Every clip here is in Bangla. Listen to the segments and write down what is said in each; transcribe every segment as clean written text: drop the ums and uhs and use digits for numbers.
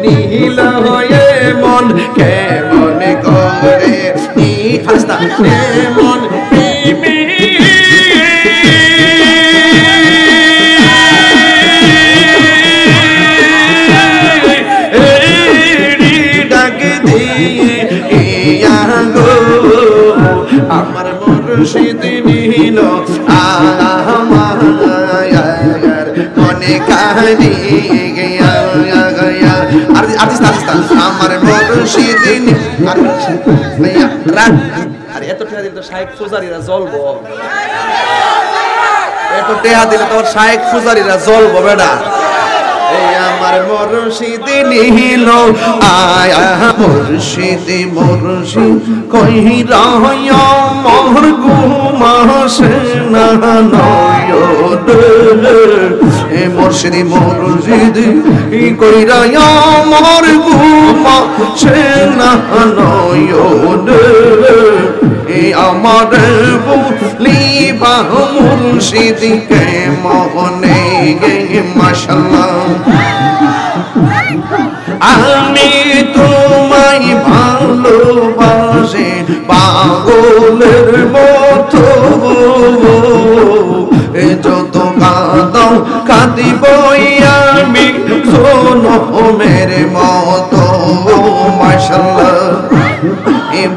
নীল হয়ে মন কেমন করে হাস্তা মন আমার মুর্শিদ নীল আমার মনে কাহিনী আমার মুর্শিদ আর এত টাকা দিলে তো শায়েখ ফুজারিরা জ্বলবো, এত টাকা দিলে তো শায়েখ ফুজারিরা জ্বলবো বেটা। এই আমার মুর্শিদ নীল আয়া মুর্শিদ মুর্শিদ কইরা মোর ঘুমাসে না নয়ন এ মুর্শিদ মুর্শিদ কইরা মোর ঘুমাসে না নয়ন এ আমার বলিবা মুর্শিদ কে মনে গে মাশাআল্লাহ আমি তোমায় ভালোবাসি পাগলের মতো যত কাঁদাও কাঁদিব আমি সোনমের মতো মাশাআল্লাহ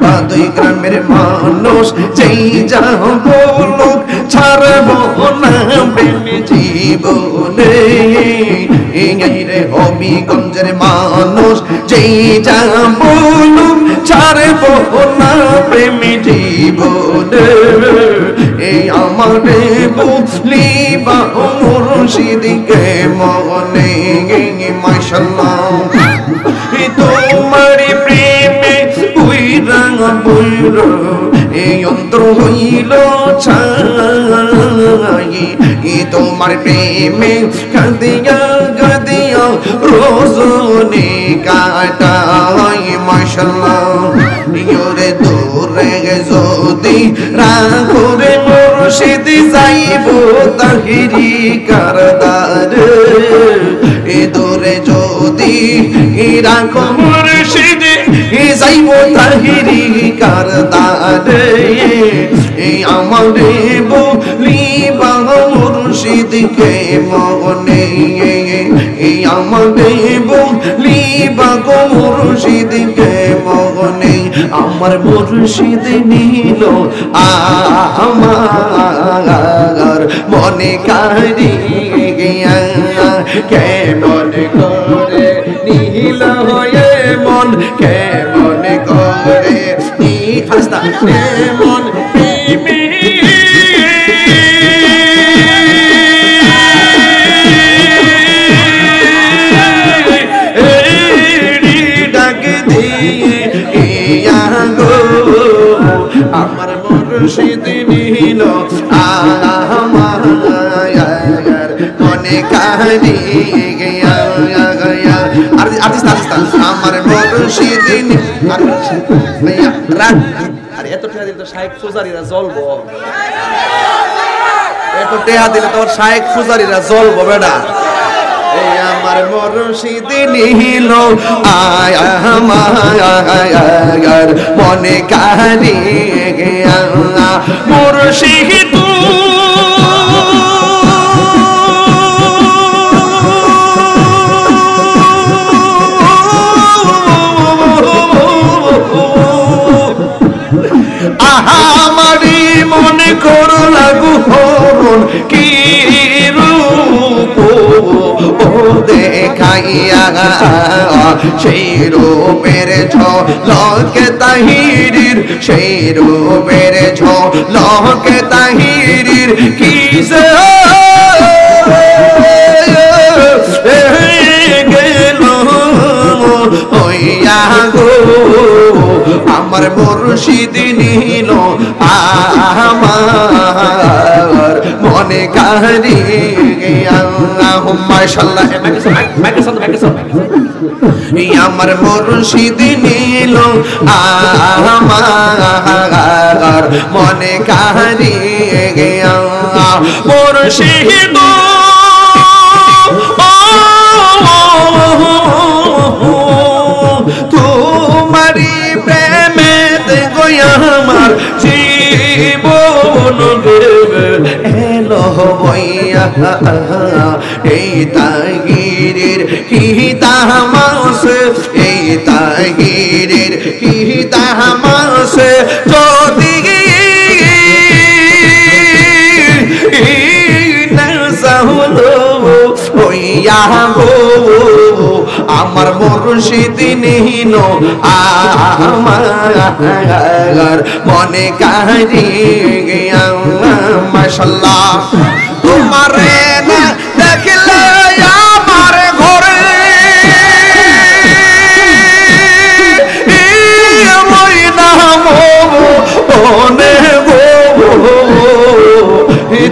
বাদই গ্রামের মানুষ যেই যা বলুক ছাড়ব না প্রেম জীবনে রে হবিগঞ্জের মানুষ যেই যা বলুক ছাড়ব না প্রেম জীবনে এই আমার বুঝলিবা মুর্শিদকে মনে মাশাআল্লাহ তোমার প্রেমে এই অন্তর হইল ছাই তোমার প্রেমে কাঁদিয়া কাঁদিয়া রোজনে কাটাই মাশাআল্লাহ নিয়রে দূরে যদি রাখরে মুর্শিদ যাইব তাহিরি কারদার এ দূরে যদি রাখো মুর্শিদ যাইব তাহিরি কারদার এই আমারে বলিবা মুর্শিদকে মনে এই আমারে বলিবা মুর্শিদকে মনে আমার মুর্শিদ নীল আমার মনে কারি কেমন করে নীল হয়ে মন কেমন করে হাস্তা মন আমার মুর্শিদ নীল আমার মনে কাহিনী আমার মুর্শিদ আর এত টাকা দিলে তো শায়েখ ফুজারিরা জ্বলবো, এত টাকা দিলে তো শায়েখ ফুজারিরা জ্বলবো বেটা। এই আমার মুর্শিদ নীল আয়া আমার মনে কাহিনী মুর্শিদ আমারি মনে করো লাগু হরণ কি রূপ দেখাইয়া সেই রূপের ঝলকে তাহিরির সেই রূপের ঝলকে তাহিরির কি গেল হইয়া গো আমার মুর্শিদ নীল আমার মনে কারি আল্লাহুম্মা শাল্লাহ আমার মুর্শিদ নীল আমার মনে কারি মুর্শিদ বইয়া এই তাহিরের কি তামাস এই তাহিরের কি তামাস যদি আমার মুর্শিদ নিন আমার মনে কারি মাশাআল্লাহ তোমারে না দেখলে আমার ঘরে ওই নাম ওনে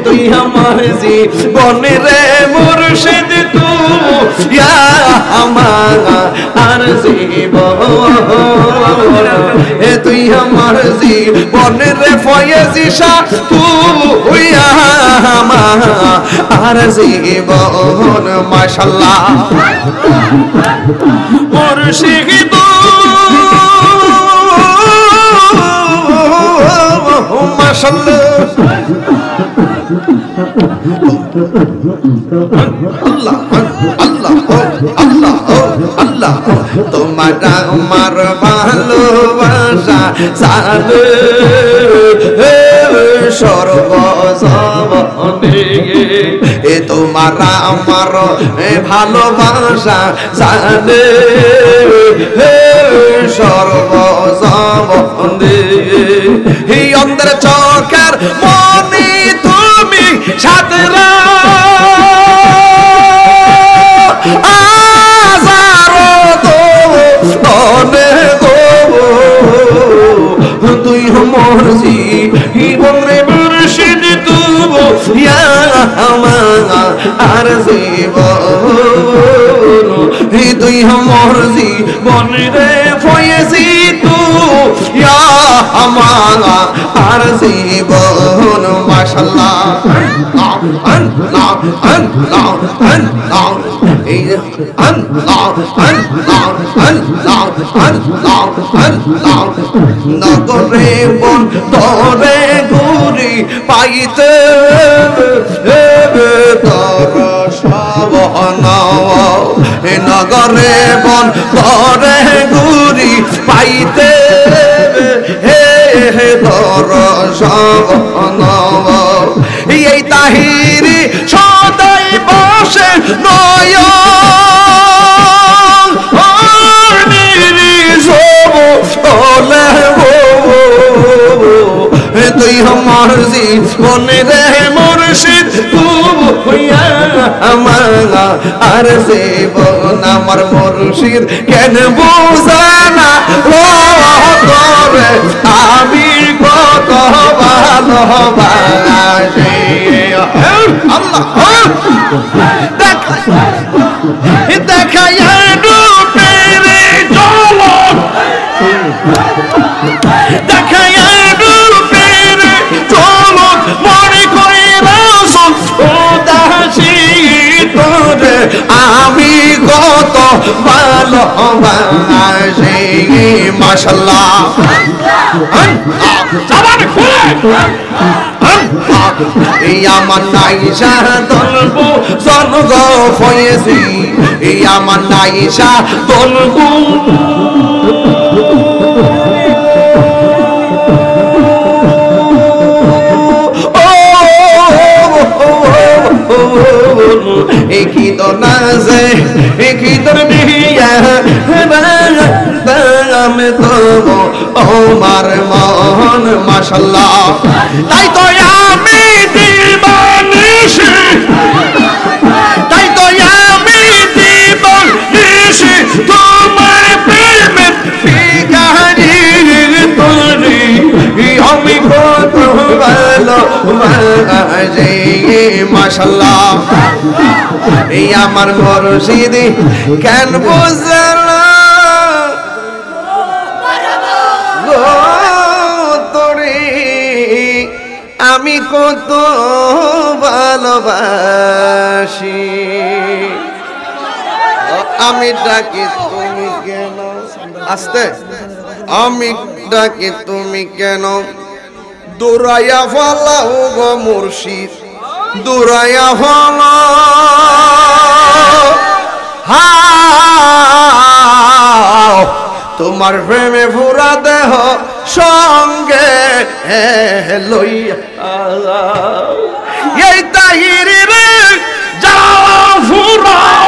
তুই আমার জীবনে রে মুর্শিদ তুই আমার জীবন তুই আমার জীবনে রে ফয়েজি শাহ তুই আমার জীবন মাশাআল্লাহ মুর্শিদ মাশাআল্লাহ আল্লাহ আল্লাহ আল্লাহ আল্লাহ তোমার আমার ভালোবাসা সাধু সর্বজীবনে এ তোমার আমার ভালোবাসা সাধু সর্বজীবনে এই অন্তর চোখের মনি তুমি সাতরা আজারো তো অনে গো তুই মরজি বলে মুর্শিদ তুই আমার জীবন তুই মরজি বনে রে ফয়েজি তুই আমার জীবন মাশাআল্লাহ আল্লাহ আল্লাহ আল্লাহ এই আল্লাহ আল্লাহ আল্লাহ আল্লাহ আল্লাহ নগরে বন তোরে গুরি পাইতে তোর সবনা নগরে বন তোরে গুরি পাইতে হে তোর সবনা এই তাহিরি সদাই বসে নয় তুই আমার জীবনে রে মুর্শিদ তুই আমার আর জীবন আমার মুর্শিদ কেন বুঝানা ও তোরে আমি কত ভালোবাসি আল্লাহ দেখাইয়া রূপের ঝলক দেখাইয়া রূপের ঝলক মনে কইরা ও দাসী তোরে আমি কত ভালোবাসি মাশাআল্লাহ জবান খুলে এই আমার নাইশা দলবো স্বর্গ ফয়েছি এই আমার নাইশা দলবো একই তো নাজে একই তোর নিয়া আমি তো আমার মন মাশাআল্লাহ তাই তো আমি দিবানিশি তাই তো আমি দিবানিশি তোমার প্রেমের ফিকারি তোরি আমি কত ভালোবাসি মাশাআল্লাহ এই আমার মুর্শিদ কেন বুঝলা গো তোরে আমি কত ভালোবাসি আমি ডাকি তুমি কেন আস্তে আমি ডাকি তুমি কেন দৌড়াইয়া ফালাও গো মুর্শিদ দূরাইয়া হল তোমার প্রেমে পুরা দেহ সঙ্গে লইয়া এই তাহিরিরে জ্বালা ফুরাও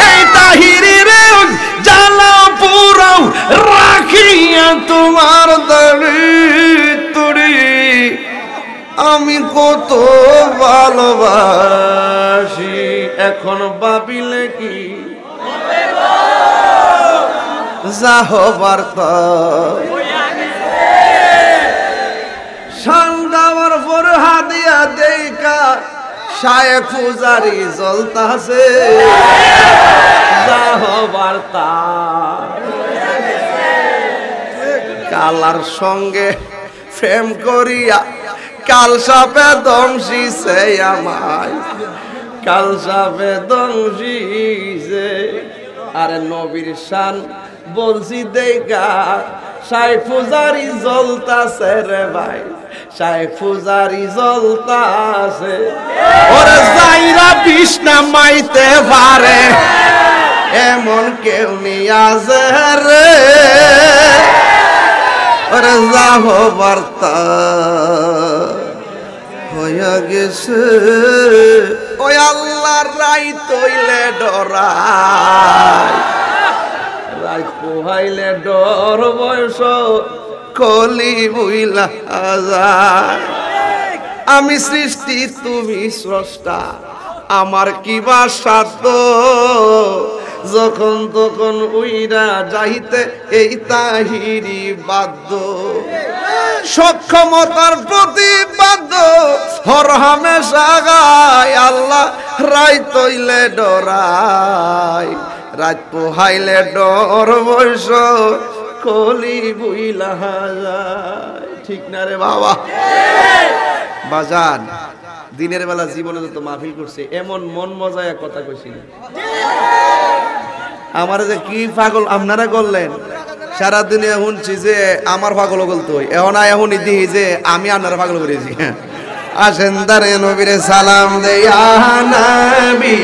এই তাহিরিরে জ্বালা পুরাও রাখিয়া তোমার দাড়ি তুড়ি আমি কত ভালোবাসি এখন ভাবিলে কি যা হবার তা সন্ধ্যার পর হাদিয়া দেখা শায়েখ পূজারি জ্বলতাছে যা হবার তা কালার সঙ্গে প্রেম করিয়া কাল সাপে দংশিছে আমায় কাল সাপে দংশিছে আরে নবীর শান বলছি দেখা শায়েখ পূজারি জ্বলতাছে রে ভাই শায়েখ পূজারি জ্বলতাছে ওরে যাইরা বিষ্ণা মাইতে পারে এমন কেউ নিয়াছে রে ওরে যাব বার্তা হইয়া গেছে ওই আল্লাহর রাই তৈলে ডরাই রাই পোহাইলে ডর বয়স কলি বুইলা যায় আমি সৃষ্টি তুমি স্রষ্টা আমার কিবা সাধ্য যখন তখন উইরা যাইতে এই তাহিরি বাধ্য সক্ষমতার প্রতিবাদ্য হর হামেশা গায় আল্লাহ রাই তৈলে ডরাই রাত পোহাইলে ডর বৈশ কলি বুইলা যায় ঠিক না রে বাবা বাজান দিনের বেলা জীবনে যত মাহফিল করছে এমন মন মজায় কথা কইছিল আমার যে কি পাগল আপনারা করলেন সারাদিনে শুনছি যে আমার পাগল বলতো এখন এখনই দিই যে আমি আপনারা পাগল করেছি আসেন দারে নবীরে সালাম দেয়া নবী